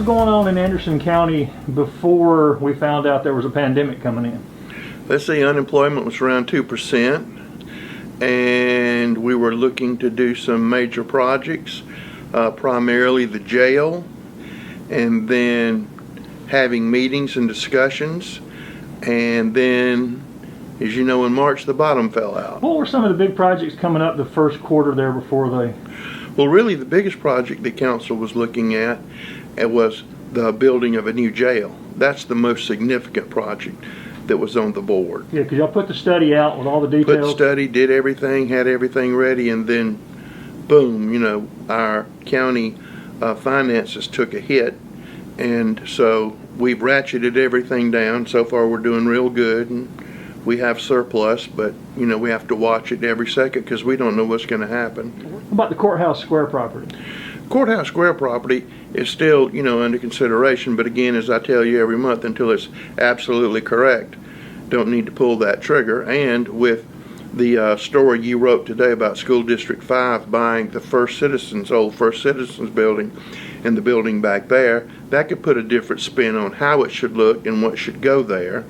was going on in Anderson County before we found out there was a pandemic coming in? Let's see, unemployment was around 2%, and we were looking to do some major projects, primarily the jail, and then having meetings and discussions, and then, as you know, in March the bottom fell out. What were some of the big projects coming up the first quarter there before they? Well, really the biggest project the council was looking at was the building of a new jail. That's the most significant project that was on the board. Yeah, because y'all put the study out with all the details. Put the study, did everything, had everything ready, and then boom, you know, our county finances took a hit, and so we've ratcheted everything down. So far we're doing real good, and we have surplus, but you know, we have to watch it every second because we don't know what's going to happen. What about the Courthouse Square property? Courthouse Square property is still, you know, under consideration, but again, as I tell you every month, until it's absolutely correct, don't need to pull that trigger. And with the story you wrote today about School District 5 buying the old First Citizens building and the building back there, that could put a different spin on how it should look and what should go there.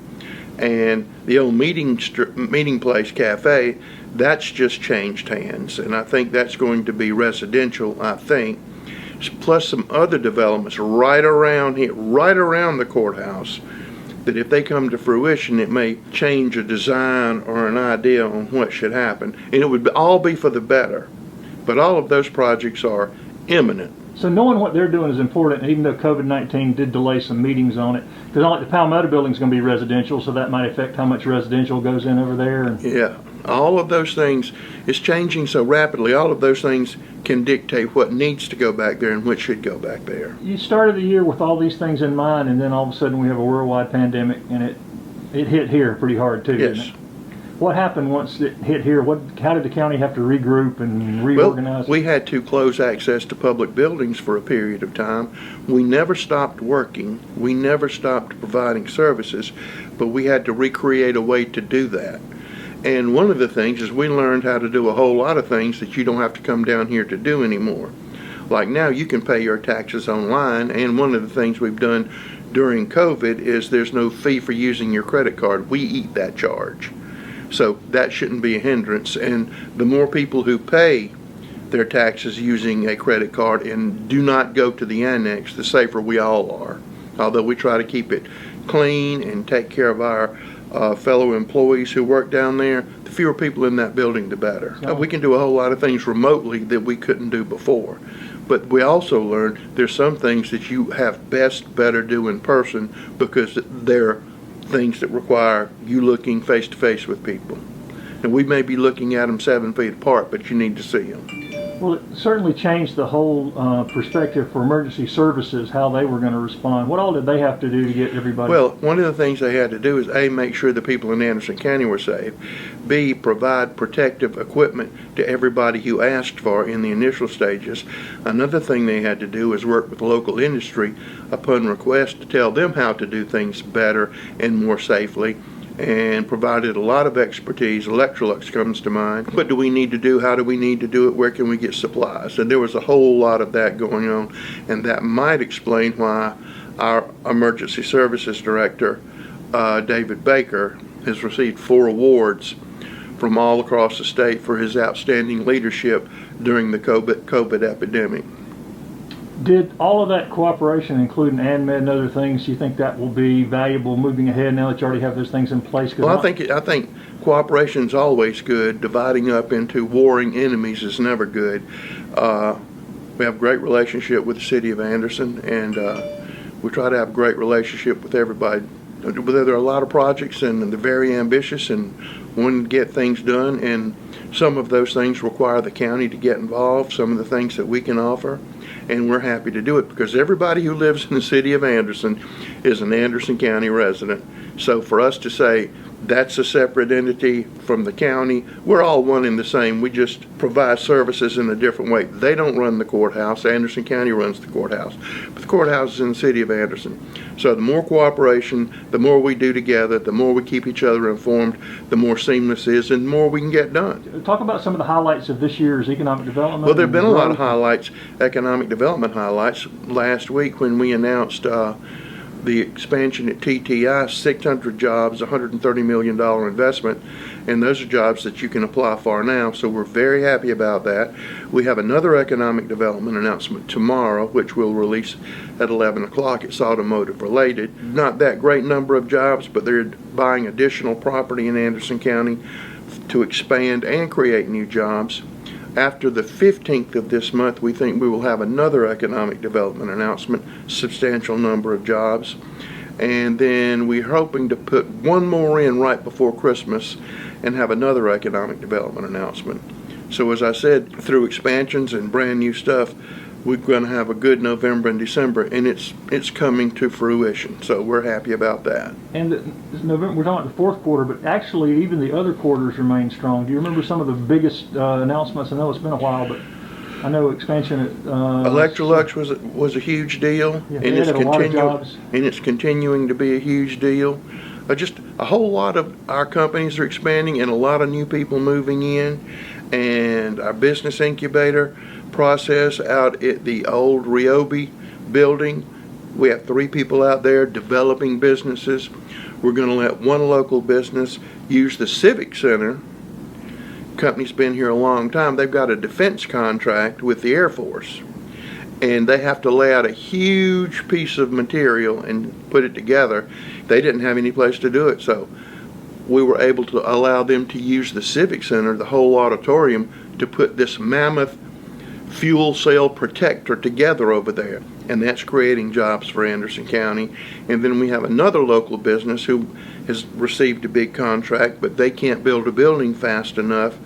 And the old meeting place cafe, that's just changed hands, and I think that's going to be residential, I think, plus some other developments right around here, right around the courthouse, that if they come to fruition, it may change a design or an idea on what should happen, and it would all be for the better. But all of those projects are imminent. So knowing what they're doing is important, even though COVID-19 did delay some meetings on it. Because like the Palmetto building is going to be residential, so that might affect how much residential goes in over there. And yeah, all of those things is changing so rapidly. All of those things can dictate what needs to go back there and what should go back there. You started the year with all these things in mind, and then all of a sudden we have a worldwide pandemic, and it hit here pretty hard too. Yes. Didn't it? What happened once it hit here? How did the county have to regroup and reorganize? Well, we had to close access to public buildings for a period of time. We never stopped working. We never stopped providing services, but we had to recreate a way to do that. And one of the things is we learned how to do a whole lot of things that you don't have to come down here to do anymore. Like now you can pay your taxes online, and one of the things we've done during COVID is there's no fee for using your credit card. We eat that charge. So that shouldn't be a hindrance, and the more people who pay their taxes using a credit card and do not go to the annex, the safer we all are. Although we try to keep it clean and take care of our fellow employees who work down there, the fewer people in that building, the better. We can do a whole lot of things remotely that we couldn't do before. But we also learned there's some things that you have better do in person because they're things that require you looking face to face with people. And we may be looking at them 7 feet apart, but you need to see them. Well, it certainly changed the whole perspective for emergency services, how they were going to respond. What all did they have to do to get everybody? Well, one of the things they had to do is A, make sure the people in Anderson County were safe, B, provide protective equipment to everybody who asked for in the initial stages. Another thing they had to do is work with local industry upon request to tell them how to do things better and more safely, and provided a lot of expertise. Electrolux comes to mind. What do we need to do? How do we need to do it? Where can we get supplies? And there was a whole lot of that going on, and that might explain why our emergency services director, David Baker, has received 4 awards from all across the state for his outstanding leadership during the COVID epidemic. Did all of that cooperation, including ANMED and other things, you think that will be valuable moving ahead now that you already have those things in place? Well, I think cooperation is always good. Dividing up into warring enemies is never good. We have a great relationship with the city of Anderson, and we try to have a great relationship with everybody. There are a lot of projects, and they're very ambitious and want to get things done, and some of those things require the county to get involved, some of the things that we can offer. And we're happy to do it because everybody who lives in the city of Anderson is an Anderson County resident. So for us to say That's a separate entity from the county. We're all one and the same. We just provide services in a different way. They don't run the courthouse. Anderson County runs the courthouse. But the courthouse is in the city of Anderson. So the more cooperation, the more we do together, the more we keep each other informed, the more seamless it is, and the more we can get done. Talk about some of the highlights of this year's economic development. Well, there have been a lot of highlights, economic development highlights. Last week when we announced the expansion at TTI, 600 jobs, $130 million investment, and those are jobs that you can apply for now, so we're very happy about that. We have another economic development announcement tomorrow, which we'll release at 11 o'clock. It's automotive related. Not that great number of jobs, but they're buying additional property in Anderson County to expand and create new jobs. After the 15th of this month, we think we will have another economic development announcement, substantial number of jobs. And then we're hoping to put one more in right before Christmas and have another economic development announcement. So as I said, through expansions and brand new stuff, we're going to have a good November and December, and it's coming to fruition. So we're happy about that. And November, we're talking about the fourth quarter, but actually even the other quarters remain strong. Do you remember some of the biggest announcements? I know it's been a while, but I know expansion at Electrolux was a huge deal, yeah, and it's continuing to be a huge deal. Just a whole lot of our companies are expanding, and a lot of new people moving in, and our business incubator process out at the old Ryobi building. We have 3 people out there developing businesses. We're going to let one local business use the Civic Center. Company's been here a long time. They've got a defense contract with the Air Force, and they have to lay out a huge piece of material and put it together. They didn't have any place to do it, so we were able to allow them to use the Civic Center, the whole auditorium, to put this mammoth fuel cell protector together over there, and that's creating jobs for Anderson County. And then we have another local business who has received a big contract, but they can't build a building fast enough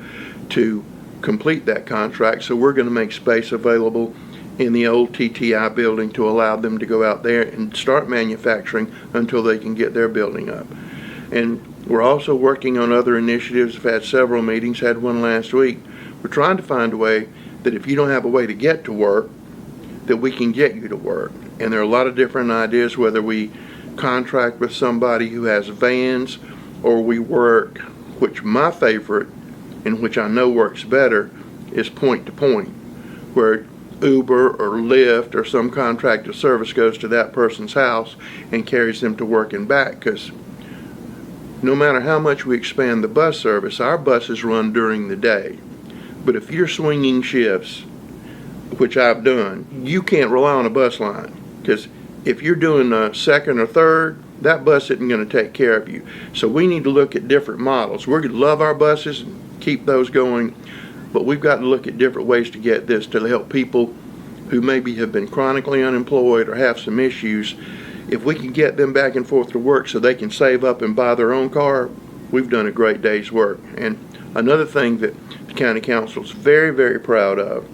to complete that contract, so we're going to make space available in the old TTI building to allow them to go out there and start manufacturing until they can get their building up. And we're also working on other initiatives. We've had several meetings, had one last week. We're trying to find a way that if you don't have a way to get to work, that we can get you to work. And there are a lot of different ideas, whether we contract with somebody who has vans, or we work, which my favorite, and which I know works better, is point to point, where Uber or Lyft or some contracted service goes to that person's house and carries them to work and back. Because no matter how much we expand the bus service, our buses run during the day. But if you're swinging shifts, which I've done, you can't rely on a bus line, because if you're doing a second or third, that bus isn't going to take care of you. So we need to look at different models. We're going to love our buses and keep those going, but we've got to look at different ways to get this to help people who maybe have been chronically unemployed or have some issues. If we can get them back and forth to work so they can save up and buy their own car, we've done a great day's work. And another thing that the County Council is very, very proud of,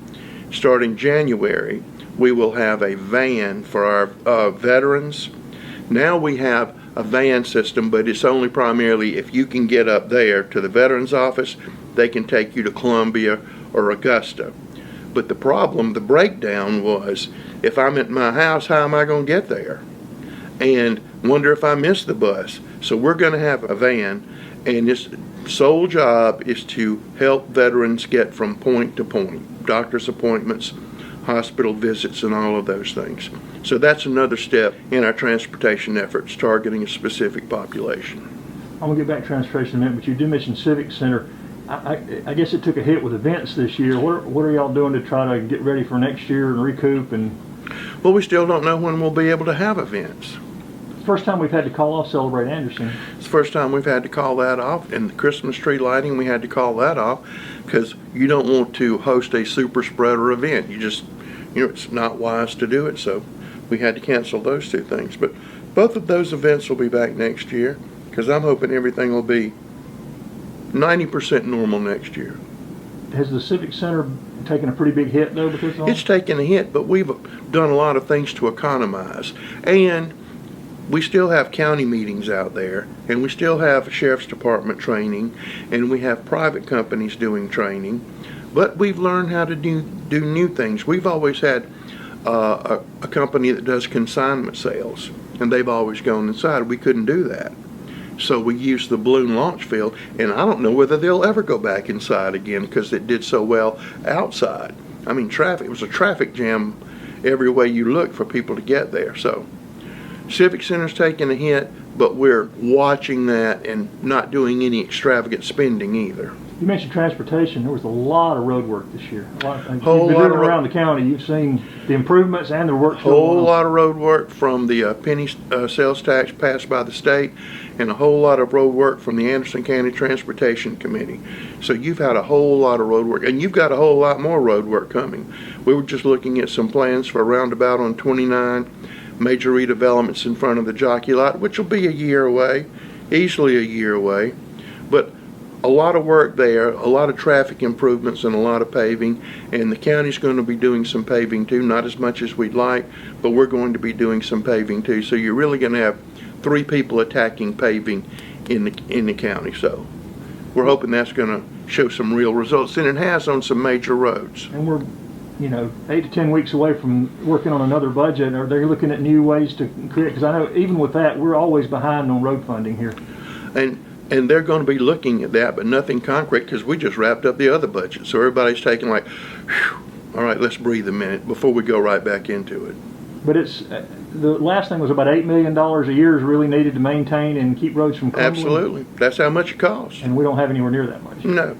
starting January, we will have a van for our veterans. Now we have a van system, but it's only primarily if you can get up there to the veterans office, they can take you to Columbia or Augusta. But the problem, the breakdown was, if I'm at my house, how am I going to get there? And wonder if I miss the bus. So we're going to have a van, and its sole job is to help veterans get from point to point, doctor's appointments, hospital visits, and all of those things. So that's another step in our transportation efforts, targeting a specific population. I'm going to get back to transportation in a minute, but you did mention Civic Center. I guess it took a hit with events this year. What are y'all doing to try to get ready for next year and recoup? And well, we still don't know when we'll be able to have events. First time we've had to call off Celebrate Anderson. It's the first time we've had to call that off. And the Christmas tree lighting, we had to call that off because you don't want to host a super spreader event. It's not wise to do it. So we had to cancel those 2 things. But both of those events will be back next year, because I'm hoping everything will be 90% normal next year. Has the Civic Center taken a pretty big hit, though, because of It's taken a hit, but we've done a lot of things to economize. And we still have county meetings out there, and we still have sheriff's department training, and we have private companies doing training, but we've learned how to do new things. We've always had a company that does consignment sales, and they've always gone inside. We couldn't do that. So we used the balloon launch field, and I don't know whether they'll ever go back inside again because it did so well outside. I mean, it was a traffic jam every way you look for people to get there. So Civic Center's taking a hit, but we're watching that and not doing any extravagant spending either. You mentioned transportation. There was a lot of road work this year. You've been around the county. You've seen the improvements and the work. Whole lot of road work from the penny sales tax passed by the state, and a whole lot of road work from the Anderson County Transportation Committee. So you've had a whole lot of road work, and you've got a whole lot more road work coming. We were just looking at some plans for a roundabout on 29, major redevelopments in front of the jockey lot, which will be a year away, easily a year away. But a lot of work there, a lot of traffic improvements, and a lot of paving, and the county's going to be doing some paving too, not as much as we'd like, but we're going to be doing some paving too. So you're really going to have 3 people attacking paving in the county. So we're hoping that's going to show some real results, and it has on some major roads. And we're 8 to 10 weeks away from working on another budget. Are they looking at new ways to create? Because I know even with that, we're always behind on road funding here. And they're going to be looking at that, but nothing concrete, because we just wrapped up the other budget. So everybody's taking like, whew, all right, let's breathe a minute before we go right back into it. But it's the last thing was about $8 million a year is really needed to maintain and keep roads from crumbling. Absolutely. That's how much it costs. And we don't have anywhere near that much. No.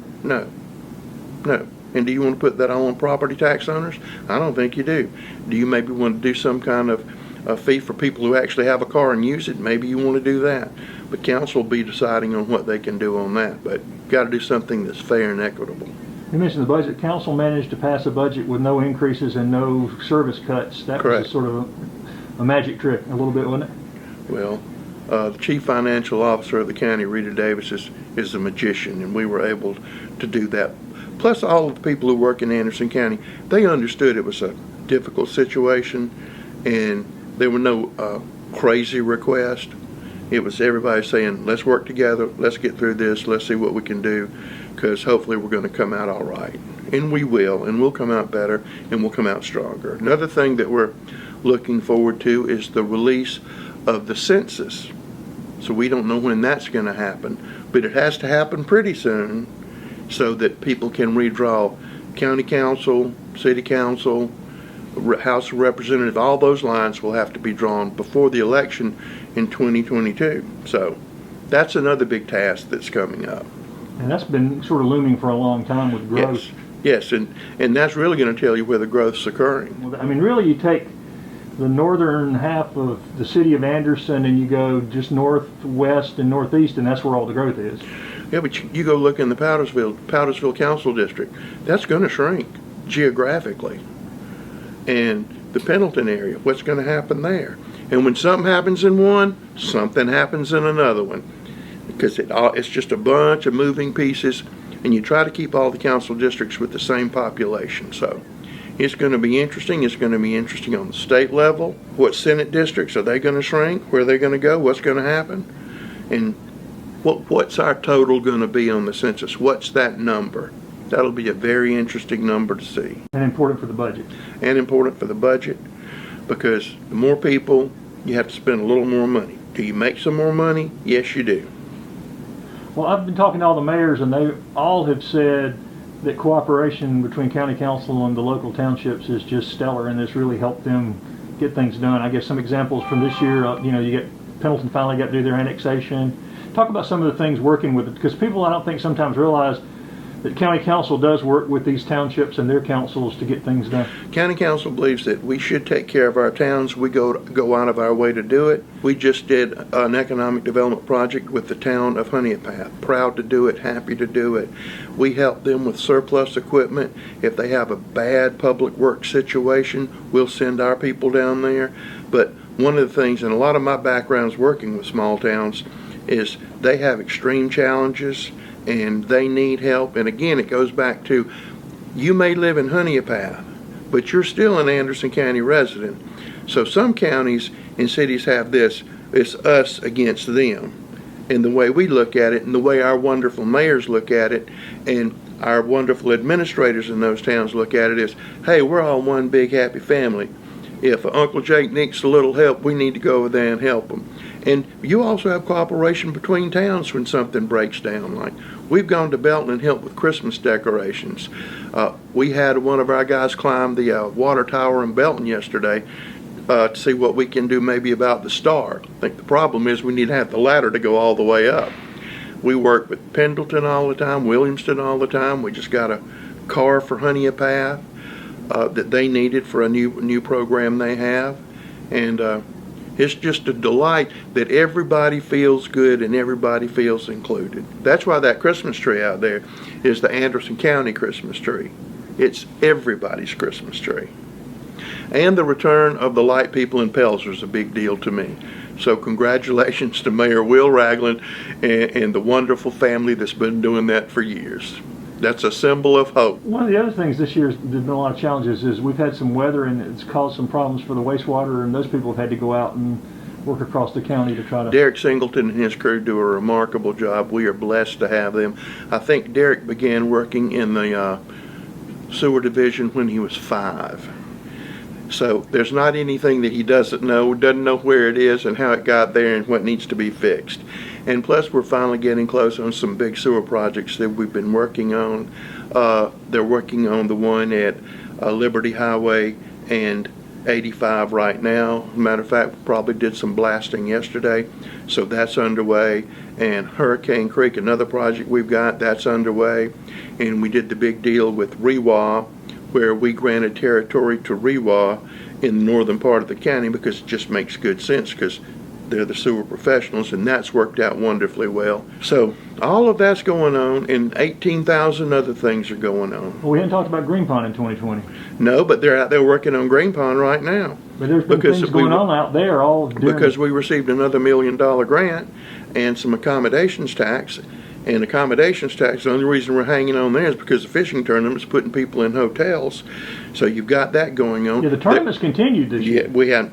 And do you want to put that on property tax owners? I don't think you do. Do you maybe want to do some kind of a fee for people who actually have a car and use it? Maybe you want to do that. But council will be deciding on what they can do on that. But you've got to do something that's fair and equitable. You mentioned the budget. Council managed to pass a budget with no increases and no service cuts. That Correct. was a sort of a magic trick, a little bit, wasn't it? Well, the chief financial officer of the county, Rita Davis, is a magician, and we were able to do that. Plus, all of the people who work in Anderson County, they understood it was a difficult situation, and there were no crazy requests. It was everybody saying, let's work together, let's get through this, let's see what we can do, because hopefully we're going to come out all right. And we will, and we'll come out better, and we'll come out stronger. Another thing that we're looking forward to is the release of the census. So we don't know when that's going to happen, but it has to happen pretty soon so that people can redraw county council, city council, House of Representatives. All those lines will have to be drawn before the election in 2022. So that's another big task that's coming up. And that's been sort of looming for a long time with growth. Yes, and that's really going to tell you where the growth's occurring. Well, I mean, really, you take the northern half of the city of Anderson and you go just northwest and northeast, and that's where all the growth is. Yeah, but you go look in the Powdersville Council District, that's going to shrink geographically. And the Pendleton area, what's going to happen there? And when something happens in one, something happens in another one. Because it's just a bunch of moving pieces, and you try to keep all the council districts with the same population. So it's going to be interesting. It's going to be interesting on the state level. What Senate districts, are they going to shrink? Where are they going to go? What's going to happen? And what's our total going to be on the census? What's that number? That'll be a very interesting number to see. And important for the budget. And important for the budget, because the more people, you have to spend a little more money. Do you make some more money? Yes, you do. Well, I've been talking to all the mayors, and they all have said that cooperation between county council and the local townships is just stellar, and it's really helped them get things done. I guess some examples from this year, you get Pendleton finally got to do their annexation. Talk about some of the things working with it, because people, I don't think, sometimes realize that county council does work with these townships and their councils to get things done. County council believes that we should take care of our towns. We go out of our way to do it. We just did an economic development project with the town of Honeypath. Proud to do it, happy to do it. We help them with surplus equipment. If they have a bad public works situation, we'll send our people down there. But one of the things, and a lot of my background's working with small towns, is they have extreme challenges and they need help. And again, it goes back to, you may live in Honeypath, but you're still an Anderson County resident. So some counties and cities have this, It's us against them. And the way we look at it, and the way our wonderful mayors look at it, and our wonderful administrators in those towns look at it is, hey, we're all one big happy family. If Uncle Jake needs a little help, we need to go over there and help him. And you also have cooperation between towns when something breaks down. Like, we've gone to Belton and helped with Christmas decorations. We had one of our guys climb the water tower in Belton yesterday to see what we can do maybe about the star. I think the problem is we need to have the ladder to go all the way up. We work with Pendleton all the time, Williamston all the time. We just got a car for Honea Path that they needed for a new program they have. And it's just a delight that everybody feels good and everybody feels included. That's why that Christmas tree out there is the Anderson County Christmas tree. It's everybody's Christmas tree. And the return of the light people in Pelzer is a big deal to me. So congratulations to Mayor Will Ragland and the wonderful family that's been doing that for years. That's a symbol of hope. One of the other things this year, there's been a lot of challenges, is we've had some weather and it's caused some problems for the wastewater, and those people have had to go out and work across the county to try to... Derek Singleton and his crew do a remarkable job. We are blessed to have them. I think Derek began working in the sewer division when he was 5. So there's not anything that he doesn't know where it is and how it got there and what needs to be fixed. And plus, we're finally getting close on some big sewer projects that we've been working on. They're working on the one at Liberty Highway and 85 right now. Matter of fact, we probably did some blasting yesterday, so that's underway. And Hurricane Creek, another project we've got, that's underway. And we did the big deal with REWA, where we granted territory to REWA in the northern part of the county because it just makes good sense because they're the sewer professionals, and that's worked out wonderfully well. So all of that's going on, and 18,000 other things are going on. Well, we hadn't talked about Green Pond in 2020. No, but they're out there working on Green Pond right now. But there's been things going on out there all during... Because we received another $1 million grant and some accommodations tax. And accommodations tax, the only reason we're hanging on there is because the fishing tournament's putting people in hotels. So you've got that going on. Yeah, the tournament's continued this year. Yeah, we had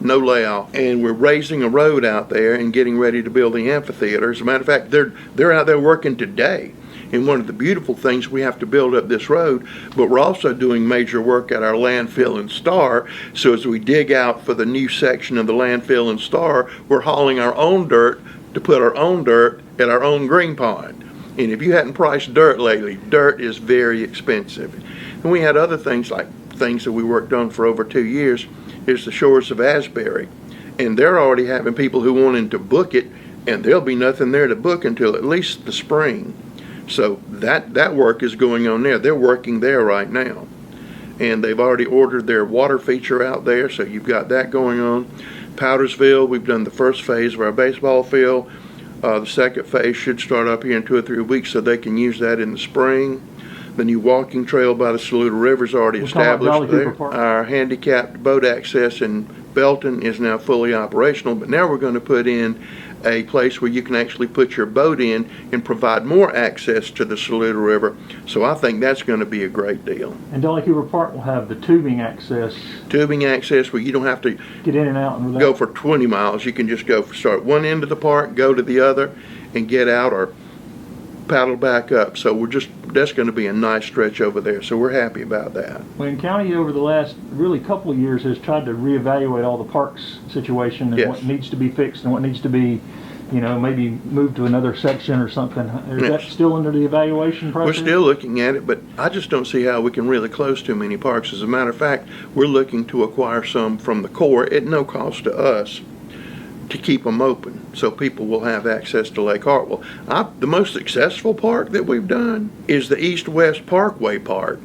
no layoff. And we're raising a road out there and getting ready to build the amphitheater. As a matter of fact, they're out there working today. And one of the beautiful things, we have to build up this road, but we're also doing major work at our landfill and Star. So as we dig out for the new section of the landfill and Star, we're hauling our own dirt to put our own dirt at our own green pond. And if you hadn't priced dirt lately, dirt is very expensive. And we had other things like things that we worked on for over 2 years is the shores of Asbury. And they're already having people who wanted to book it, and there'll be nothing there to book until at least the spring. So that work is going on there. They're working there right now. And they've already ordered their water feature out there, so you've got that going on. Powdersville, we've done the first phase of our baseball field. The second phase should start up here in 2 or 3 weeks so they can use that in the spring. The new walking trail by the Saluda River is already established there. Our handicapped boat access in Belton is now fully operational, but now we're going to put in a place where you can actually put your boat in and provide more access to the Saluda River. So I think that's going to be a great deal. And Dolly Cooper Park will have the tubing access. Tubing access where you don't have to get in and out and go for 20 miles. You can just go start one end of the park, go to the other, and get out or paddle back up. So that's going to be a nice stretch over there. So we're happy about that. Well, the county over the last really couple of years has tried to reevaluate all the parks situation and what needs to be fixed and what needs to be, maybe moved to another section or something. Is that still under the evaluation process? We're still looking at it, but I just don't see how we can really close too many parks. As a matter of fact, we're looking to acquire some from the Corps at no cost to us to keep them open so people will have access to Lake Hartwell. The most successful park that we've done is the East-West Parkway Park.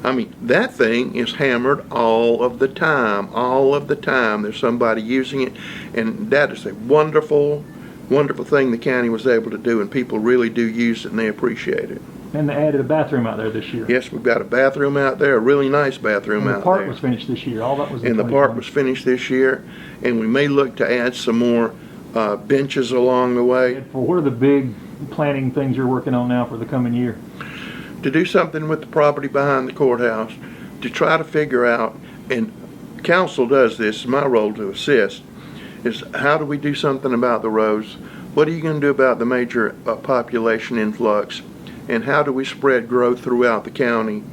I mean, that thing is hammered all of the time. There's somebody using it, and that is a wonderful, wonderful thing the county was able to do, and people really do use it and they appreciate it. And they added a bathroom out there this year. Yes, we've got a bathroom out there, a really nice bathroom out there. And the park was finished this year. All that was in 2020. And the park was finished this year, and we may look to add some more benches along the way. What are the big planning things you're working on now for the coming year? To do something with the property behind the courthouse, to try to figure out, and council does this, it's my role to assist, is how do we do something about the roads? What are you going to do about the major population influx? And how do we spread growth throughout the county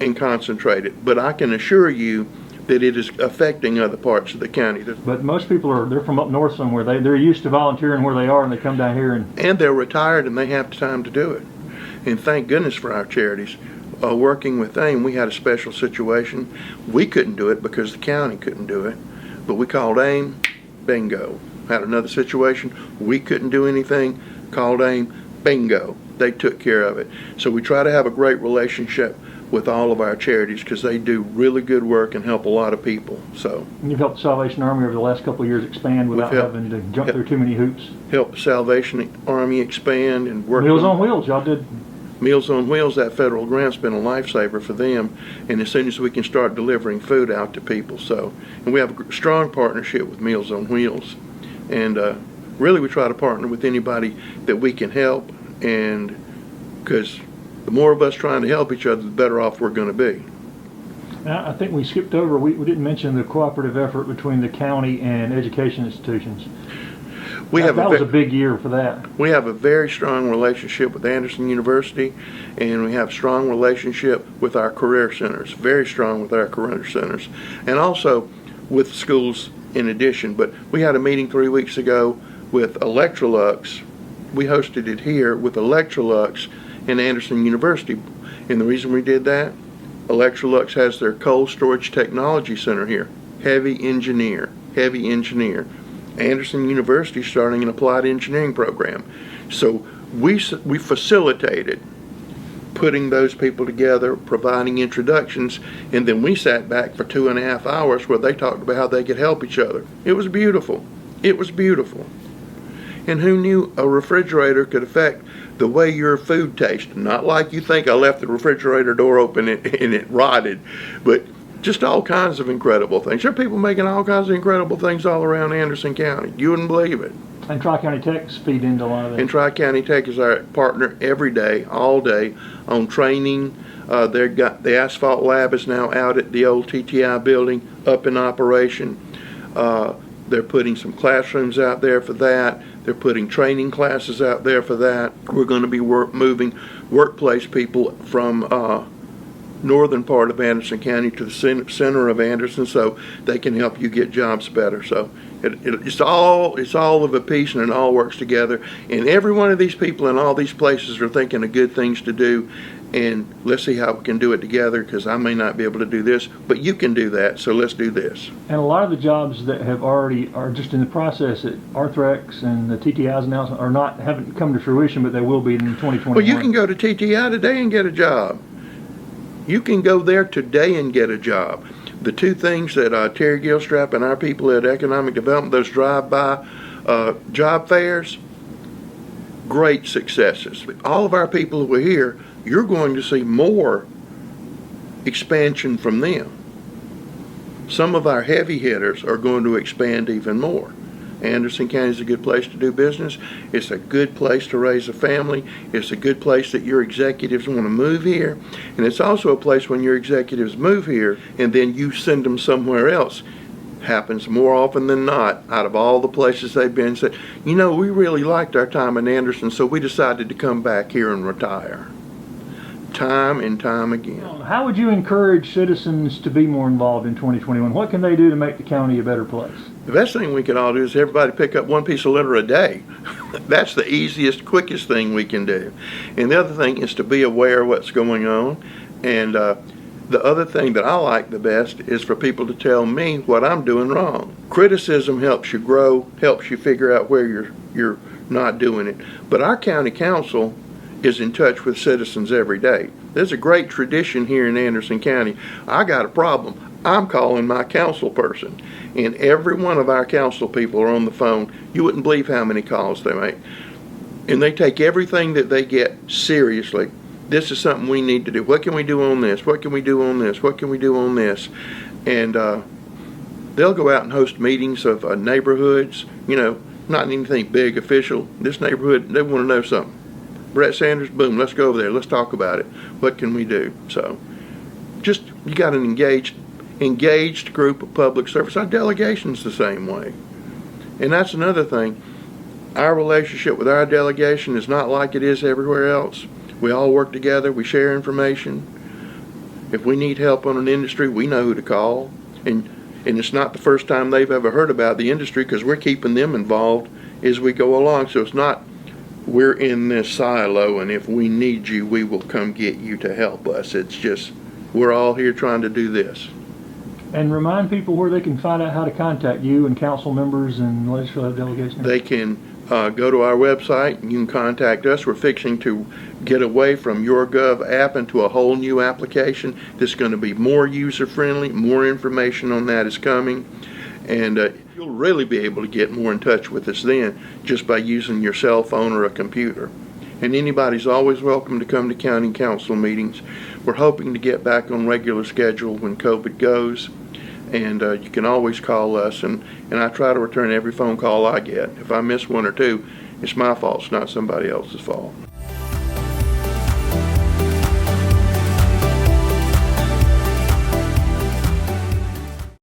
and concentrate it? But I can assure you that it is affecting other parts of the county. But most people they're from up north somewhere. They're used to volunteering where they are, and they come down here and they're retired and they have the time to do it. And thank goodness for our charities. Working with AIM, we had a special situation. We couldn't do it because the county couldn't do it, but we called AIM, bingo. Had another situation, we couldn't do anything, called AIM, bingo. They took care of it. So we try to have a great relationship with all of our charities because they do really good work and help a lot of people. So you've helped the Salvation Army over the last couple of years expand without having to jump through too many hoops. Helped the Salvation Army expand and work. Meals on Wheels, y'all did. Meals on Wheels, that federal grant's been a lifesaver for them, and as soon as we can start delivering food out to people. So, and we have a strong partnership with Meals on Wheels, and really we try to partner with anybody that we can help, and because the more of us trying to help each other, the better off we're going to be. Now, I think we skipped over, we didn't mention the cooperative effort between the county and education institutions. That was a big year for that. We have a very strong relationship with Anderson University, and we have a strong relationship with our career centers, very strong with our career centers, and also with schools in addition. But we had a meeting 3 weeks ago with Electrolux. We hosted it here with Electrolux and Anderson University. And the reason we did that, Electrolux has their cold storage technology center here. Heavy engineer. Anderson University starting an applied engineering program. So we facilitated putting those people together, providing introductions, and then we sat back for 2.5 hours where they talked about how they could help each other. It was beautiful. It was beautiful. And who knew a refrigerator could affect the way your food tastes? Not like you think I left the refrigerator door open and it rotted, but just all kinds of incredible things. There are people making all kinds of incredible things all around Anderson County. You wouldn't believe it. And Tri-County Tech's feed into a lot of that. And Tri-County Tech is our partner every day, all day, on training. They've got the asphalt lab is now out at the old TTI building, up in operation. They're putting some classrooms out there for that. They're putting training classes out there for that. We're going to be moving workplace people from northern part of Anderson County to the center of Anderson, so they can help you get jobs better. So it's all of a piece, and it all works together. And every one of these people in all these places are thinking of good things to do. And let's see how we can do it together, because I may not be able to do this, but you can do that, so let's do this. And a lot of the jobs that are just in the process at Arthrex and the TTI's announcement haven't come to fruition, but they will be in 2021. Well, you can go to TTI today and get a job. You can go there today and get a job. The two things that Terry Gilstrap and our people at Economic Development, those drive-by job fairs, great successes. All of our people who are here, you're going to see more expansion from them. Some of our heavy hitters are going to expand even more. Anderson County is a good place to do business. It's a good place to raise a family. It's a good place that your executives want to move here. And it's also a place when your executives move here and then you send them somewhere else. Happens more often than not, out of all the places they've been, said, you know, we really liked our time in Anderson, so we decided to come back here and retire. Time and time again. How would you encourage citizens to be more involved in 2021? What can they do to make the county a better place? The best thing we can all do is everybody pick up one piece of litter a day. That's the easiest, quickest thing we can do. And the other thing is to be aware of what's going on. And the other thing that I like the best is for people to tell me what I'm doing wrong. Criticism helps you grow, helps you figure out where you're not doing it. But our county council is in touch with citizens every day. There's a great tradition here in Anderson County. I got a problem. I'm calling my council person. And every one of our council people are on the phone. You wouldn't believe how many calls they make. And they take everything that they get seriously. This is something we need to do. What can we do on this? What can we do on this? What can we do on this? And they'll go out and host meetings of neighborhoods, you know, not anything big, official. This neighborhood, they want to know something. Brett Sanders, boom, let's go over there. Let's talk about it. What can we do? So just, you got an engaged group of public service. Our delegation's the same way. And that's another thing. Our relationship with our delegation is not like it is everywhere else. We all work together, we share information. If we need help on an industry, we know who to call. And it's not the first time they've ever heard about the industry, because we're keeping them involved as we go along. So it's not we're in this silo and if we need you, we will come get you to help us. It's just we're all here trying to do this. And remind people where they can find out how to contact you and council members and legislative delegation. They can go to our website and you can contact us. We're fixing to get away from YourGov app into a whole new application that's going to be more user-friendly. More information on that is coming. And you'll really be able to get more in touch with us then just by using your cell phone or a computer. And anybody's always welcome to come to county council meetings. We're hoping to get back on regular schedule when COVID goes. And you can always call us, and I try to return every phone call I get. If I miss one or two, it's my fault. It's not somebody else's fault.